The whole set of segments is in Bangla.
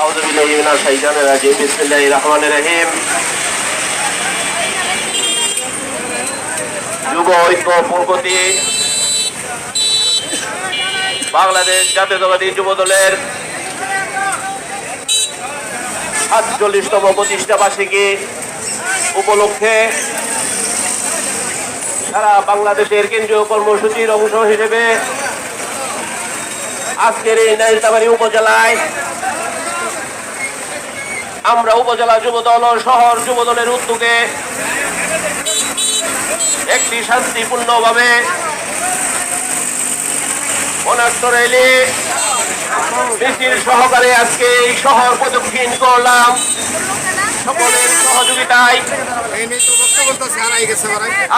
আউযু বিল্লাহি মিনাশ শাইতানির রাজিম বিসমিল্লাহির রহমানির রহিম। যুব ঐক্য প্রগতি বাংলাদেশ জাতীয়তাবাদী যুব দলের ৪৭তম প্রতিষ্ঠা বার্ষিকী উপলক্ষে সারা বাংলাদেশের কেন্দ্রীয় কর্মসূচির অংশ হিসেবে আজকের এই নালিতাবাড়ী উপজেলায় আমরা উপজেলা যুবদল ও শহর যুবদলের উদ্যোগে একটি শান্তিপূর্ণভাবে অনাত্ম র্যালি মিছিল সহকারে আজকে এই শহর প্রদক্ষিণ করলাম। সকলের সহযোগিতায়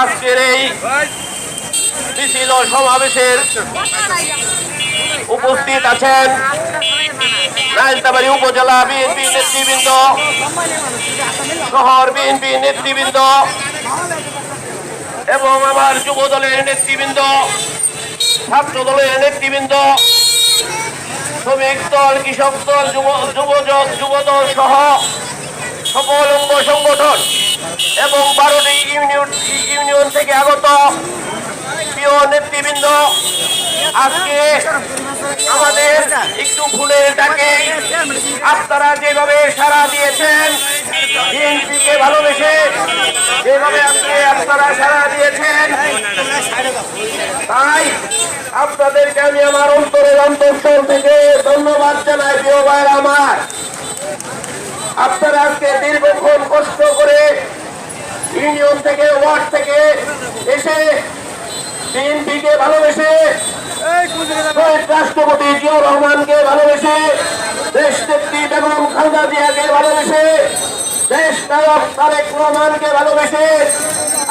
আজকের এই মিছিল ও সমাবেশের উপস্থিত আছেন নালিতাবাড়ী উপজেলা বিএনপি নেতৃবৃন্দ, শহর বিএনপি নেতৃবৃন্দ এবং আমার যুব দলের নেতৃবৃন্দ, ছাত্র দলের নেতৃবৃন্দ, শ্রমিক দল, কৃষক দল, যুব দল সহ সকল অঙ্গ সংগঠন এবং 12টি ইউনিয়ন থেকে আগত প্রিয় নেতৃবৃন্দ, আজকে আমাদের একটু ভুলের ডাকে আপনারা যেভাবে সাড়া দিয়েছেন, বিএনপিকে ভালোবেসে যেভাবে আজকে আপনারা সাড়া দিয়েছেন, তাই আপনাদেরকে আমি আমার অন্তরের অন্তঃস্থল থেকে ধন্যবাদ জানাই। প্রিয় ভাইরা আমার, আপনারা আজকে দীর্ঘক্ষণ কষ্ট করে ইউনিয়ন থেকে, ওয়ার্ড থেকে এসে বিএনপিকে ভালোবেসে, রাষ্ট্রপতি জিয়াউর রহমানকে ভালোবেসে, দেশ নেত্রী বেগম খালেদা জিয়াকে ভালোবেসে, দেশ নায়ক তারেক রহমানকে ভালোবেসে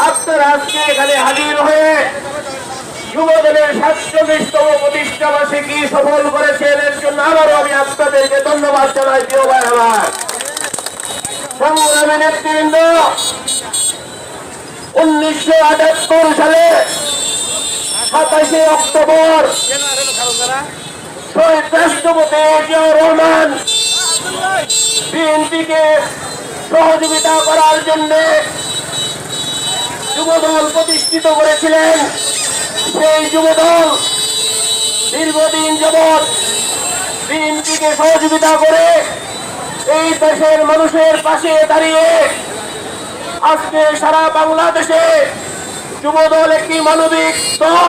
আপনারা আজকে এখানে হাজির হয়ে যুবদলের ৪৭তম প্রতিষ্ঠা বার্ষিকী সফল করেছেন। এর জন্য আবারও আমি আপনাদেরকে ধন্যবাদ জানাই। প্রিয় ভাই আমার, সংগ্রামী নেতৃবৃন্দ, ১৯৭৮ সালে ২৭শে অক্টোবর শহীদ রাষ্ট্রপতি জিয়াউর রহমান বিএনপিকে সহযোগিতা করার জন্য যুবদল প্রতিষ্ঠিত করেছিলেন। সেই যুবদল দীর্ঘদিন যাবৎ বিএনপিকে সহযোগিতা করে এই দেশের মানুষের পাশে দাঁড়িয়ে আজকে সারা বাংলাদেশে যুবদল একটি মানবিক দল।